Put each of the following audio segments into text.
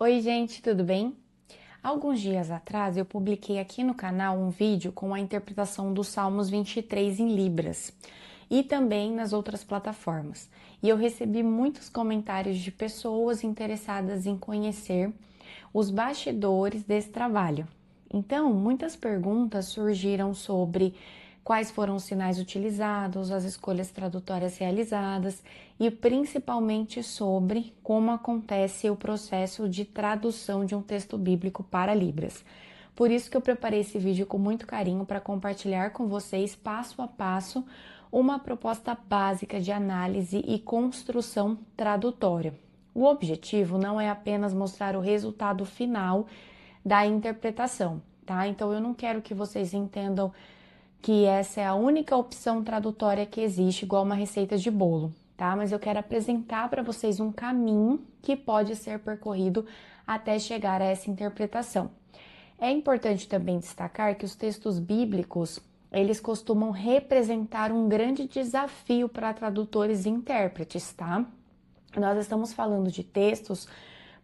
Oi, gente, tudo bem? Alguns dias atrás eu publiquei aqui no canal um vídeo com a interpretação dos Salmos 23 em Libras e também nas outras plataformas. E eu recebi muitos comentários de pessoas interessadas em conhecer os bastidores desse trabalho. Então, muitas perguntas surgiram sobre quais foram os sinais utilizados, as escolhas tradutórias realizadas e principalmente sobre como acontece o processo de tradução de um texto bíblico para Libras. Por isso que eu preparei esse vídeo com muito carinho para compartilhar com vocês passo a passo uma proposta básica de análise e construção tradutória. O objetivo não é apenas mostrar o resultado final da interpretação, tá? Então eu não quero que vocês entendam que essa é a única opção tradutória que existe, igual uma receita de bolo, tá? Mas eu quero apresentar para vocês um caminho que pode ser percorrido até chegar a essa interpretação. É importante também destacar que os textos bíblicos, eles costumam representar um grande desafio para tradutores e intérpretes, tá? Nós estamos falando de textos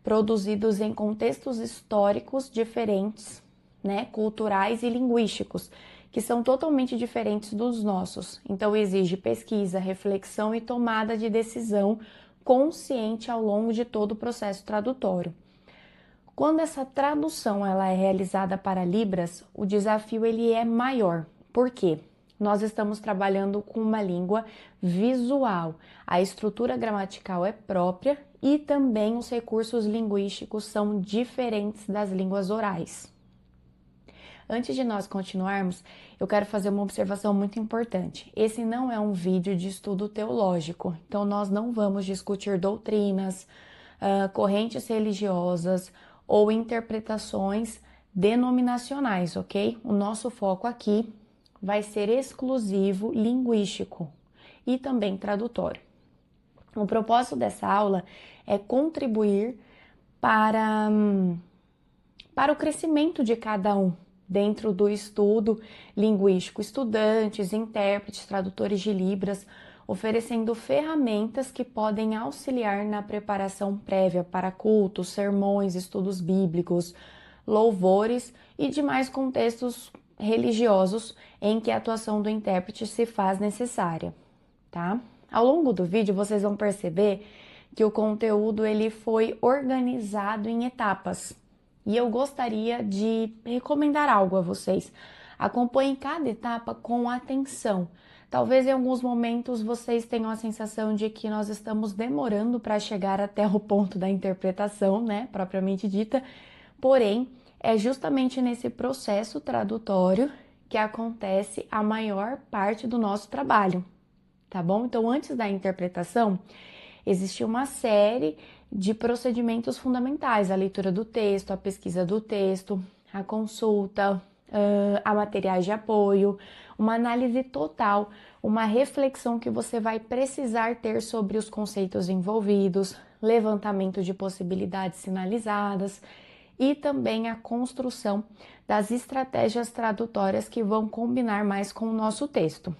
produzidos em contextos históricos diferentes, né, culturais e linguísticos, que são totalmente diferentes dos nossos. Então exige pesquisa, reflexão e tomada de decisão consciente ao longo de todo o processo tradutório. Quando essa tradução ela é realizada para Libras, o desafio ele é maior. Por quê? Nós estamos trabalhando com uma língua visual. A estrutura gramatical é própria e também os recursos linguísticos são diferentes das línguas orais. Antes de nós continuarmos, eu quero fazer uma observação muito importante. Esse não é um vídeo de estudo teológico, então nós não vamos discutir doutrinas, correntes religiosas ou interpretações denominacionais, ok? O nosso foco aqui vai ser exclusivo linguístico e também tradutório. O propósito dessa aula é contribuir para o crescimento de cada um dentro do estudo linguístico, estudantes, intérpretes, tradutores de Libras, oferecendo ferramentas que podem auxiliar na preparação prévia para cultos, sermões, estudos bíblicos, louvores e demais contextos religiosos em que a atuação do intérprete se faz necessária, tá? Ao longo do vídeo vocês vão perceber que o conteúdo ele foi organizado em etapas. E eu gostaria de recomendar algo a vocês. Acompanhem cada etapa com atenção. Talvez em alguns momentos vocês tenham a sensação de que nós estamos demorando para chegar até o ponto da interpretação, né, propriamente dita. Porém, é justamente nesse processo tradutório que acontece a maior parte do nosso trabalho, tá bom? Então, antes da interpretação, existe uma série de procedimentos fundamentais: a leitura do texto, a pesquisa do texto, a consulta, a materiais de apoio, uma análise total, uma reflexão que você vai precisar ter sobre os conceitos envolvidos, levantamento de possibilidades sinalizadas e também a construção das estratégias tradutórias que vão combinar mais com o nosso texto.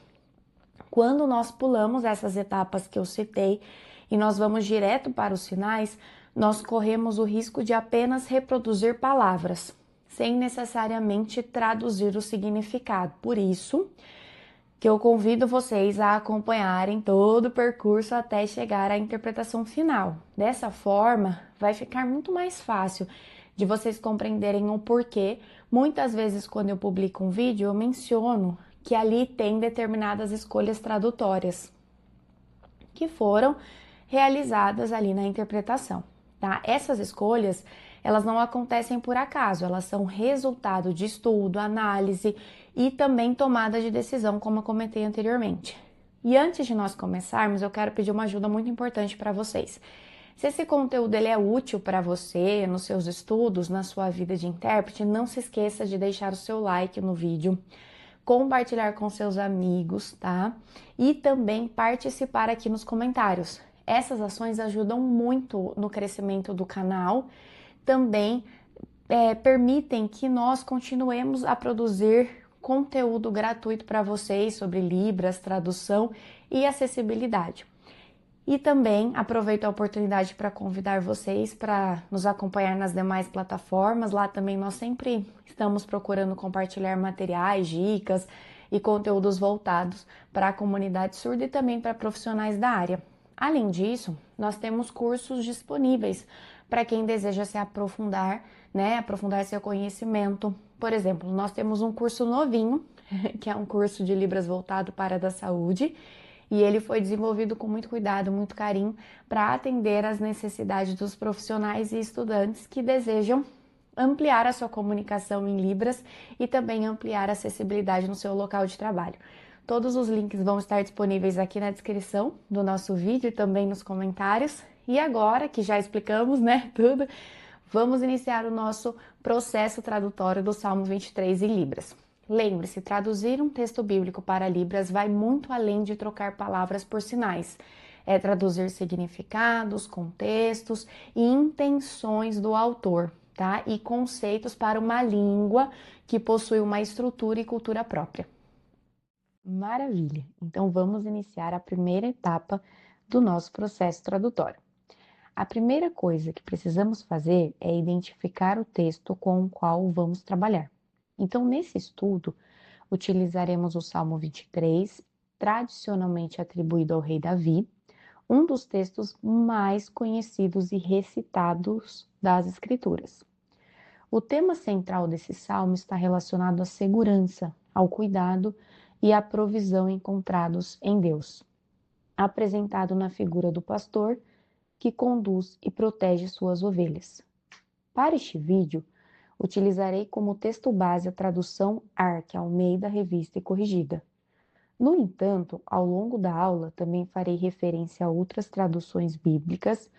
Quando nós pulamos essas etapas que eu citei e nós vamos direto para os sinais, nós corremos o risco de apenas reproduzir palavras, sem necessariamente traduzir o significado. Por isso que eu convido vocês a acompanharem todo o percurso até chegar à interpretação final. Dessa forma, vai ficar muito mais fácil de vocês compreenderem o porquê. Muitas vezes, quando eu publico um vídeo, eu menciono que ali tem determinadas escolhas tradutórias que foram realizadas ali na interpretação, tá? Essas escolhas, elas não acontecem por acaso, elas são resultado de estudo, análise e também tomada de decisão, como eu comentei anteriormente. E antes de nós começarmos, eu quero pedir uma ajuda muito importante para vocês. Se esse conteúdo ele é útil para você, nos seus estudos, na sua vida de intérprete, não se esqueça de deixar o seu like no vídeo, compartilhar com seus amigos, tá? E também participar aqui nos comentários. Essas ações ajudam muito no crescimento do canal, também permitem que nós continuemos a produzir conteúdo gratuito para vocês sobre Libras, tradução e acessibilidade. E também aproveito a oportunidade para convidar vocês para nos acompanhar nas demais plataformas. Lá também nós sempre estamos procurando compartilhar materiais, dicas e conteúdos voltados para a comunidade surda e também para profissionais da área. Além disso, nós temos cursos disponíveis para quem deseja se aprofundar, né, aprofundar seu conhecimento. Por exemplo, nós temos um curso novinho, que é um curso de Libras voltado para a área da saúde, e ele foi desenvolvido com muito cuidado, muito carinho, para atender às necessidades dos profissionais e estudantes que desejam ampliar a sua comunicação em Libras e também ampliar a acessibilidade no seu local de trabalho. Todos os links vão estar disponíveis aqui na descrição do nosso vídeo e também nos comentários. E agora que já explicamos, né, tudo, vamos iniciar o nosso processo tradutório do Salmo 23 em Libras. Lembre-se, traduzir um texto bíblico para Libras vai muito além de trocar palavras por sinais. É traduzir significados, contextos e intenções do autor, tá? E conceitos para uma língua que possui uma estrutura e cultura própria. Maravilha! Então vamos iniciar a primeira etapa do nosso processo tradutório. A primeira coisa que precisamos fazer é identificar o texto com o qual vamos trabalhar. Então, nesse estudo, utilizaremos o Salmo 23, tradicionalmente atribuído ao rei Davi, um dos textos mais conhecidos e recitados das Escrituras. O tema central desse salmo está relacionado à segurança, ao cuidado e à provisão encontrados em Deus, apresentado na figura do pastor que conduz e protege suas ovelhas. Para este vídeo, utilizarei como texto base a tradução ARC Almeida Revista e Corrigida. No entanto, ao longo da aula, também farei referência a outras traduções bíblicas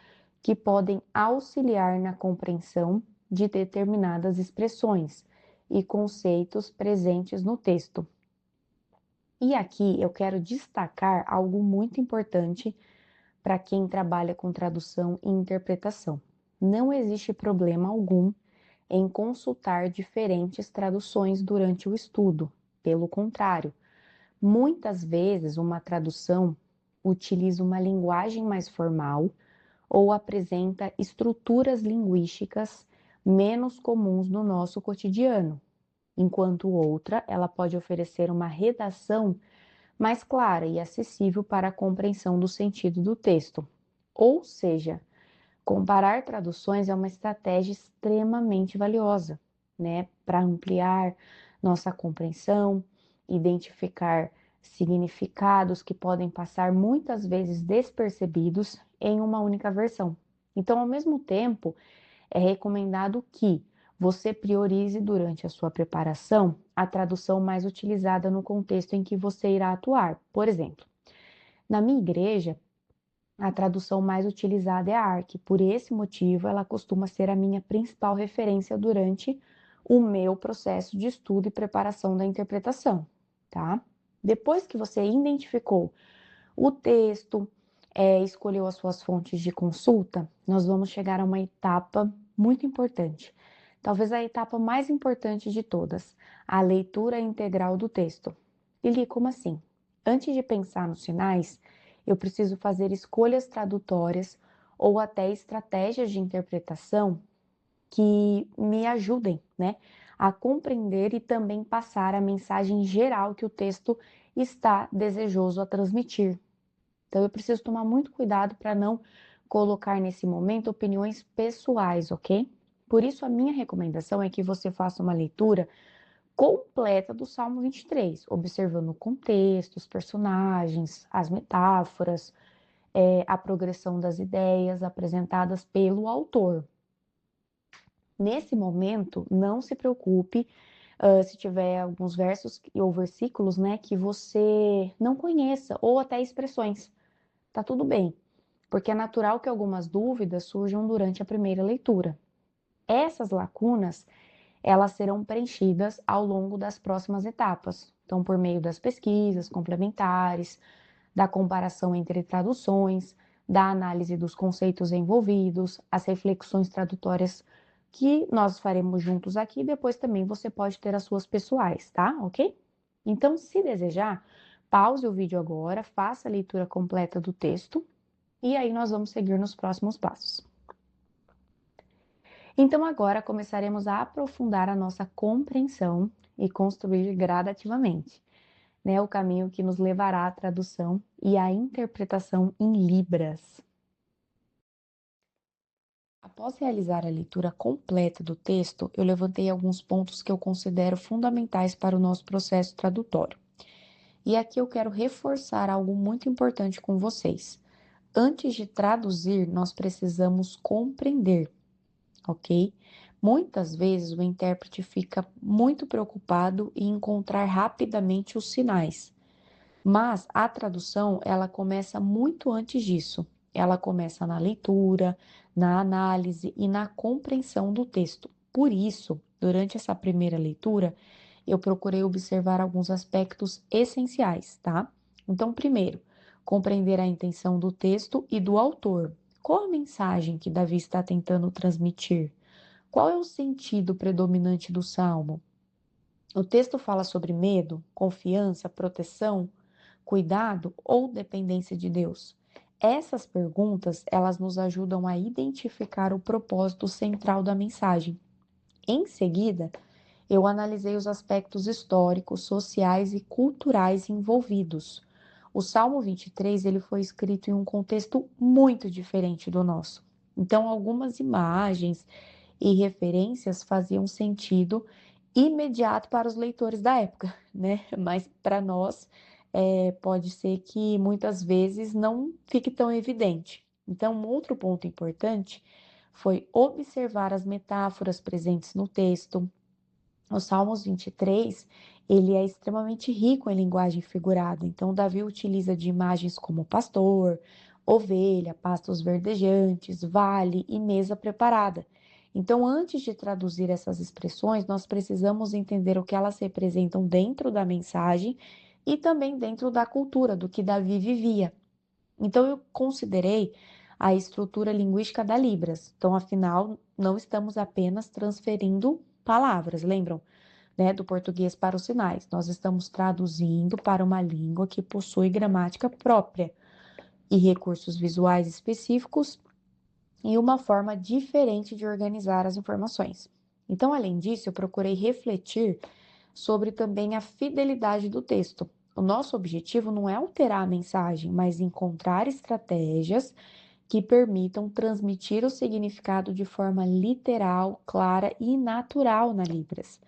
que podem auxiliar na compreensão de determinadas expressões e conceitos presentes no texto. E aqui eu quero destacar algo muito importante para quem trabalha com tradução e interpretação. Não existe problema algum em consultar diferentes traduções durante o estudo. Pelo contrário, muitas vezes uma tradução utiliza uma linguagem mais formal ou apresenta estruturas linguísticas menos comuns no nosso cotidiano, enquanto outra, ela pode oferecer uma redação mais clara e acessível para a compreensão do sentido do texto. Ou seja, comparar traduções é uma estratégia extremamente valiosa, né, para ampliar nossa compreensão, identificar significados que podem passar muitas vezes despercebidos em uma única versão. Então, ao mesmo tempo, é recomendado que você priorize durante a sua preparação a tradução mais utilizada no contexto em que você irá atuar. Por exemplo, na minha igreja, a tradução mais utilizada é a ARC. Por esse motivo, ela costuma ser a minha principal referência durante o meu processo de estudo e preparação da interpretação, tá? Depois que você identificou o texto, escolheu as suas fontes de consulta, nós vamos chegar a uma etapa muito importante. Talvez a etapa mais importante de todas, a leitura integral do texto. Lili, como assim? Antes de pensar nos sinais, eu preciso fazer escolhas tradutórias ou até estratégias de interpretação que me ajudem, né, a compreender e também passar a mensagem geral que o texto está desejoso a transmitir. Então, eu preciso tomar muito cuidado para não colocar nesse momento opiniões pessoais, ok? Por isso, a minha recomendação é que você faça uma leitura completa do Salmo 23, observando o contexto, os personagens, as metáforas, a progressão das ideias apresentadas pelo autor. Nesse momento, não se preocupe se tiver alguns versos ou versículos, né, que você não conheça, ou até expressões. Tá tudo bem, porque é natural que algumas dúvidas surjam durante a primeira leitura. Essas lacunas, elas serão preenchidas ao longo das próximas etapas. Então, por meio das pesquisas complementares, da comparação entre traduções, da análise dos conceitos envolvidos, as reflexões tradutórias que nós faremos juntos aqui, depois também você pode ter as suas pessoais, tá? Ok? Então, se desejar, pause o vídeo agora, faça a leitura completa do texto e aí nós vamos seguir nos próximos passos. Então agora começaremos a aprofundar a nossa compreensão e construir gradativamente, né, o caminho que nos levará à tradução e à interpretação em Libras. Após realizar a leitura completa do texto, eu levantei alguns pontos que eu considero fundamentais para o nosso processo tradutório. E aqui eu quero reforçar algo muito importante com vocês. Antes de traduzir, nós precisamos compreender, ok? Muitas vezes o intérprete fica muito preocupado em encontrar rapidamente os sinais, mas a tradução, ela começa muito antes disso. Ela começa na leitura, na análise e na compreensão do texto. Por isso, durante essa primeira leitura, eu procurei observar alguns aspectos essenciais, tá? Então, primeiro, compreender a intenção do texto e do autor. Qual a mensagem que Davi está tentando transmitir? Qual é o sentido predominante do salmo? O texto fala sobre medo, confiança, proteção, cuidado ou dependência de Deus? Essas perguntas, elas nos ajudam a identificar o propósito central da mensagem. Em seguida, eu analisei os aspectos históricos, sociais e culturais envolvidos. O Salmo 23, ele foi escrito em um contexto muito diferente do nosso. Então, algumas imagens e referências faziam sentido imediato para os leitores da época, né? Mas para nós, pode ser que muitas vezes não fique tão evidente. Então, um outro ponto importante foi observar as metáforas presentes no texto. O Salmos 23, ele é extremamente rico em linguagem figurada. Então, Davi utiliza de imagens como pastor, ovelha, pastos verdejantes, vale e mesa preparada. Então, antes de traduzir essas expressões, nós precisamos entender o que elas representam dentro da mensagem e também dentro da cultura, do que Davi vivia. Então, eu considerei a estrutura linguística da Libras. Então, afinal, não estamos apenas transferindo palavras, lembram? Né, do português para os sinais. Nós estamos traduzindo para uma língua que possui gramática própria e recursos visuais específicos e uma forma diferente de organizar as informações. Então, além disso, eu procurei refletir sobre também a fidelidade do texto. O nosso objetivo não é alterar a mensagem, mas encontrar estratégias que permitam transmitir o significado de forma literal, clara e natural na Libras.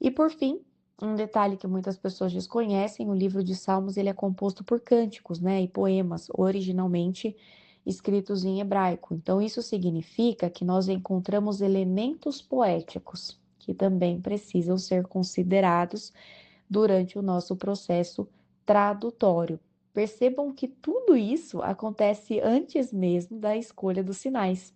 E por fim, um detalhe que muitas pessoas desconhecem, o livro de Salmos ele é composto por cânticos, né, e poemas, originalmente escritos em hebraico. Então isso significa que nós encontramos elementos poéticos que também precisam ser considerados durante o nosso processo tradutório. Percebam que tudo isso acontece antes mesmo da escolha dos sinais.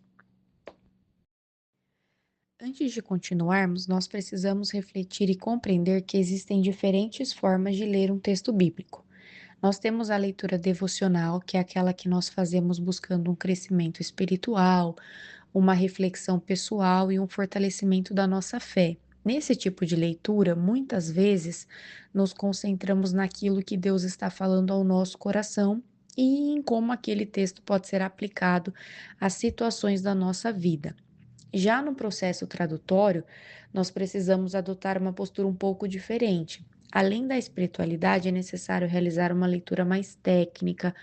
Antes de continuarmos, nós precisamos refletir e compreender que existem diferentes formas de ler um texto bíblico. Nós temos a leitura devocional, que é aquela que nós fazemos buscando um crescimento espiritual, uma reflexão pessoal e um fortalecimento da nossa fé. Nesse tipo de leitura, muitas vezes nos concentramos naquilo que Deus está falando ao nosso coração e em como aquele texto pode ser aplicado às situações da nossa vida. Já no processo tradutório, nós precisamos adotar uma postura um pouco diferente. Além da espiritualidade, é necessário realizar uma leitura mais técnica,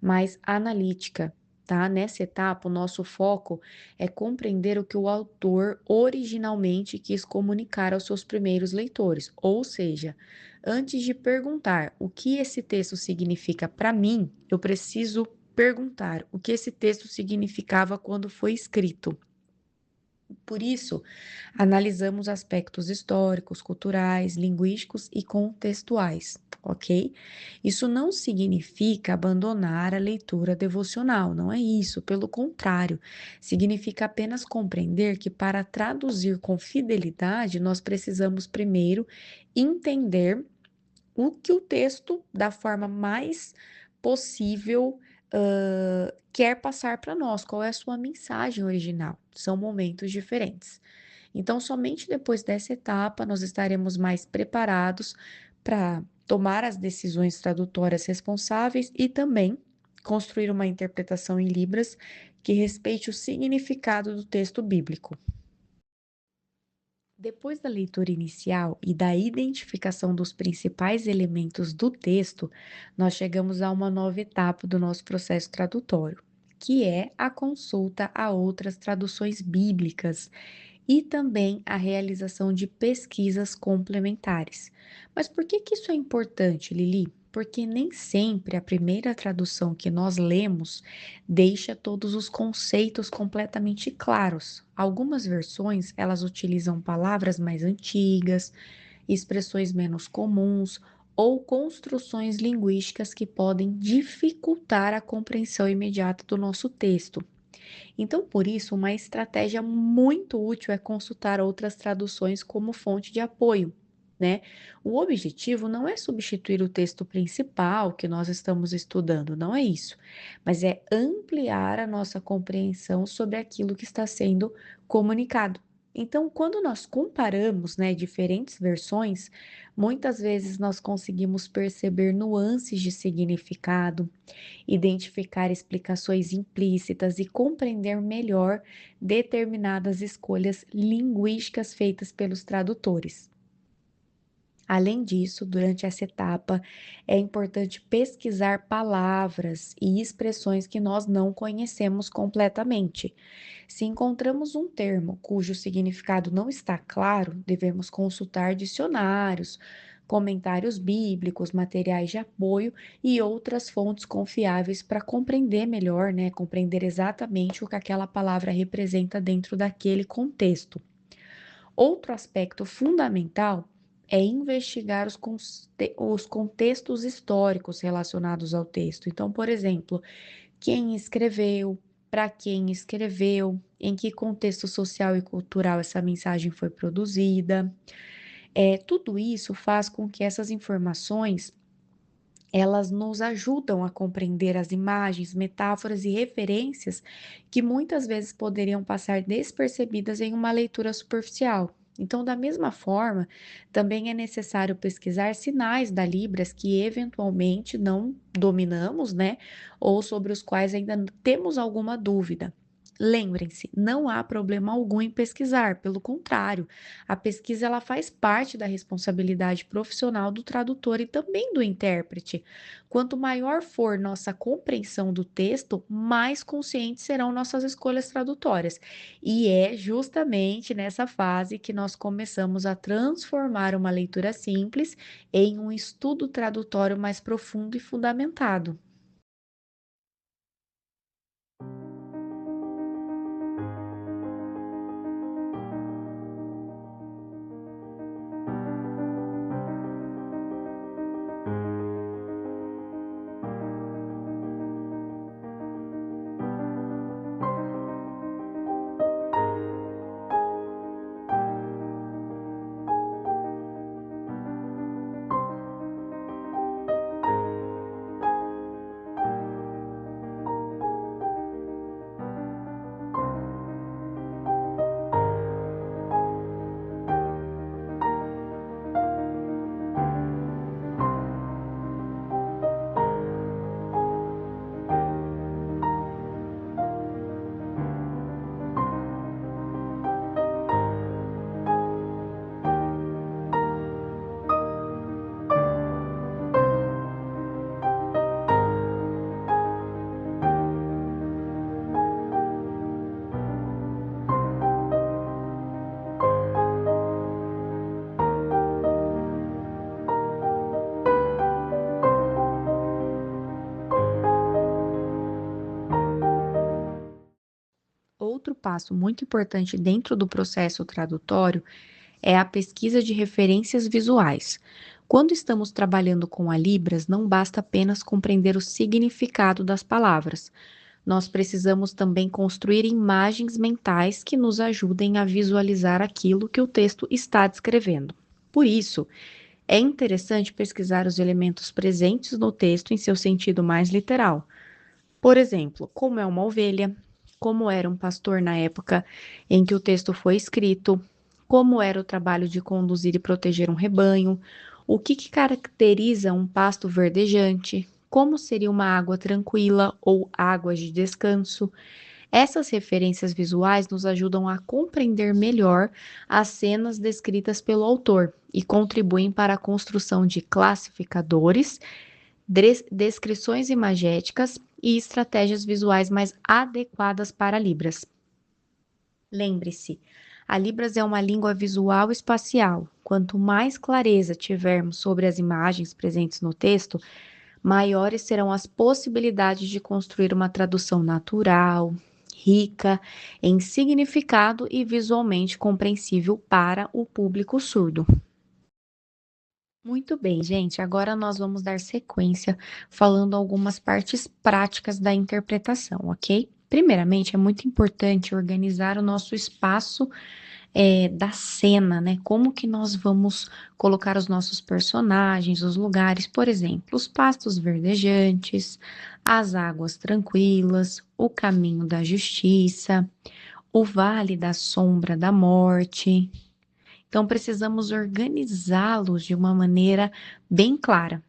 mais analítica, tá? Nessa etapa, o nosso foco é compreender o que o autor originalmente quis comunicar aos seus primeiros leitores. Ou seja, antes de perguntar o que esse texto significa para mim, eu preciso perguntar o que esse texto significava quando foi escrito. Por isso, analisamos aspectos históricos, culturais, linguísticos e contextuais, ok? Isso não significa abandonar a leitura devocional, não é isso, pelo contrário, significa apenas compreender que para traduzir com fidelidade, nós precisamos primeiro entender o que o texto, da forma mais possível, quer passar para nós, qual é a sua mensagem original. São momentos diferentes. Então, somente depois dessa etapa, nós estaremos mais preparados para tomar as decisões tradutórias responsáveis e também construir uma interpretação em Libras que respeite o significado do texto bíblico. Depois da leitura inicial e da identificação dos principais elementos do texto, nós chegamos a uma nova etapa do nosso processo tradutório, que é a consulta a outras traduções bíblicas e também a realização de pesquisas complementares. Mas por que que isso é importante, Lili? Porque nem sempre a primeira tradução que nós lemos deixa todos os conceitos completamente claros. Algumas versões, elas utilizam palavras mais antigas, expressões menos comuns ou construções linguísticas que podem dificultar a compreensão imediata do nosso texto. Então, por isso, uma estratégia muito útil é consultar outras traduções como fonte de apoio, né? O objetivo não é substituir o texto principal que nós estamos estudando, não é isso, mas é ampliar a nossa compreensão sobre aquilo que está sendo comunicado. Então, quando nós comparamos, né, diferentes versões, muitas vezes nós conseguimos perceber nuances de significado, identificar explicações implícitas e compreender melhor determinadas escolhas linguísticas feitas pelos tradutores. Além disso, durante essa etapa, é importante pesquisar palavras e expressões que nós não conhecemos completamente. Se encontramos um termo cujo significado não está claro, devemos consultar dicionários, comentários bíblicos, materiais de apoio e outras fontes confiáveis para compreender melhor, né? Compreender exatamente o que aquela palavra representa dentro daquele contexto. Outro aspecto fundamental é investigar os contextos históricos relacionados ao texto. Então, por exemplo, quem escreveu, para quem escreveu, em que contexto social e cultural essa mensagem foi produzida. Tudo isso faz com que essas informações elas nos ajudam a compreender as imagens, metáforas e referências que muitas vezes poderiam passar despercebidas em uma leitura superficial. Então, da mesma forma, também é necessário pesquisar sinais da Libras que eventualmente não dominamos, né? Ou sobre os quais ainda temos alguma dúvida. Lembrem-se, não há problema algum em pesquisar, pelo contrário, a pesquisa ela faz parte da responsabilidade profissional do tradutor e também do intérprete. Quanto maior for nossa compreensão do texto, mais conscientes serão nossas escolhas tradutórias. E é justamente nessa fase que nós começamos a transformar uma leitura simples em um estudo tradutório mais profundo e fundamentado. Outro passo muito importante dentro do processo tradutório é a pesquisa de referências visuais. Quando estamos trabalhando com a Libras, não basta apenas compreender o significado das palavras. Nós precisamos também construir imagens mentais que nos ajudem a visualizar aquilo que o texto está descrevendo. Por isso, é interessante pesquisar os elementos presentes no texto em seu sentido mais literal. Por exemplo, como é uma ovelha, como era um pastor na época em que o texto foi escrito, como era o trabalho de conduzir e proteger um rebanho, o que caracteriza um pasto verdejante, como seria uma água tranquila ou águas de descanso. Essas referências visuais nos ajudam a compreender melhor as cenas descritas pelo autor e contribuem para a construção de classificadores, descrições imagéticas e estratégias visuais mais adequadas para Libras. Lembre-se, a Libras é uma língua visual espacial. Quanto mais clareza tivermos sobre as imagens presentes no texto, maiores serão as possibilidades de construir uma tradução natural, rica em significado e visualmente compreensível para o público surdo. Muito bem, gente. Agora nós vamos dar sequência falando algumas partes práticas da interpretação, ok? Primeiramente, é muito importante organizar o nosso espaço da cena, né? Como que nós vamos colocar os nossos personagens, os lugares, por exemplo, os pastos verdejantes, as águas tranquilas, o caminho da justiça, o vale da sombra da morte. Então, precisamos organizá-los de uma maneira bem clara.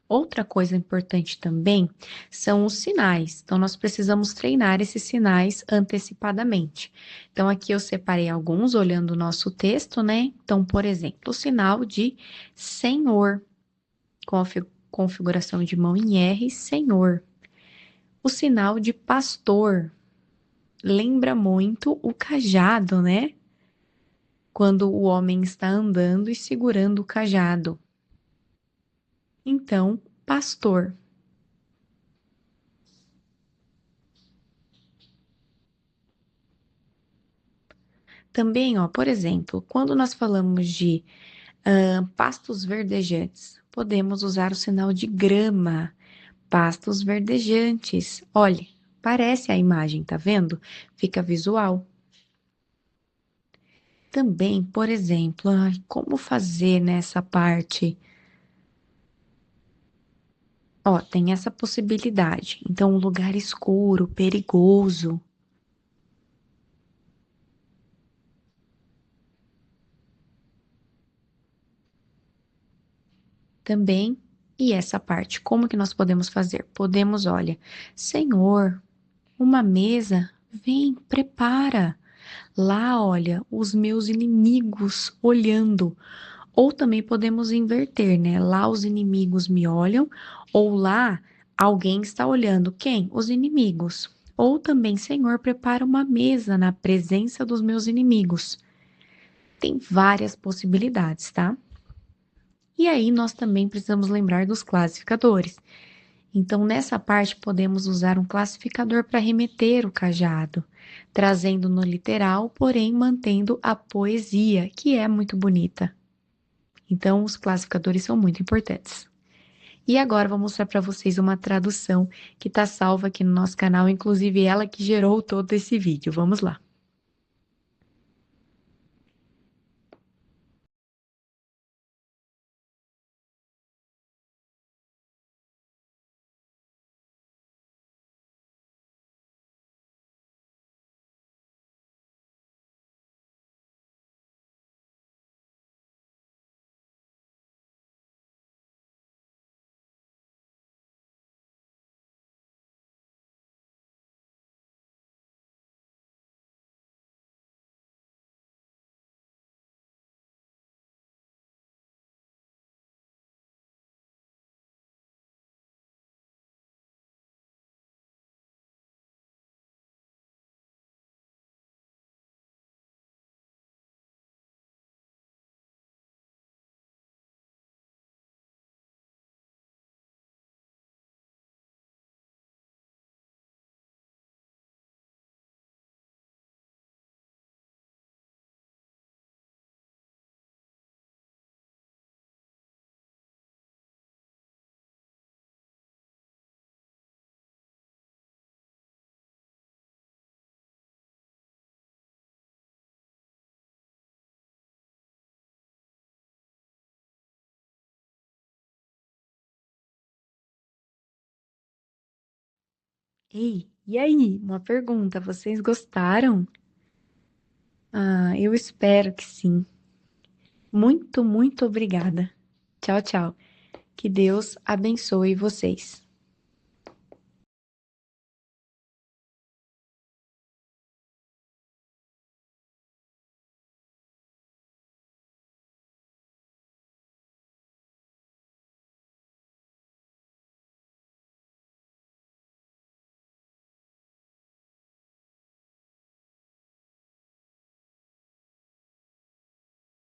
Outra coisa importante também são os sinais. Então, nós precisamos treinar esses sinais antecipadamente. Então, aqui eu separei alguns olhando o nosso texto, né? Então, por exemplo, o sinal de Senhor, com a configuração de mão em R, Senhor. O sinal de pastor, lembra muito o cajado, né? Quando o homem está andando e segurando o cajado. Então, pastor. Também, ó, por exemplo, quando nós falamos de pastos verdejantes, podemos usar o sinal de grama, pastos verdejantes. Olhe, parece a imagem, tá vendo? Fica visual. Também, por exemplo, como fazer nessa parte? Ó, tem essa possibilidade. Então, um lugar escuro, perigoso. Também, e essa parte, como que nós podemos fazer? Podemos, olha, Senhor, uma mesa, vem, prepara. Lá, olha, os meus inimigos olhando. Ou também podemos inverter, né? Lá os inimigos me olham, ou lá alguém está olhando. Quem? Os inimigos. Ou também, Senhor, prepara uma mesa na presença dos meus inimigos. Tem várias possibilidades, tá? E aí nós também precisamos lembrar dos classificadores. Então, nessa parte, podemos usar um classificador para remeter o cajado, trazendo no literal, porém mantendo a poesia, que é muito bonita. Então, os classificadores são muito importantes. E agora vou mostrar para vocês uma tradução que está salva aqui no nosso canal, inclusive ela que gerou todo esse vídeo. Vamos lá. Ei, e aí? Uma pergunta, vocês gostaram? Ah, eu espero que sim. Muito, muito obrigada. Tchau, tchau. Que Deus abençoe vocês.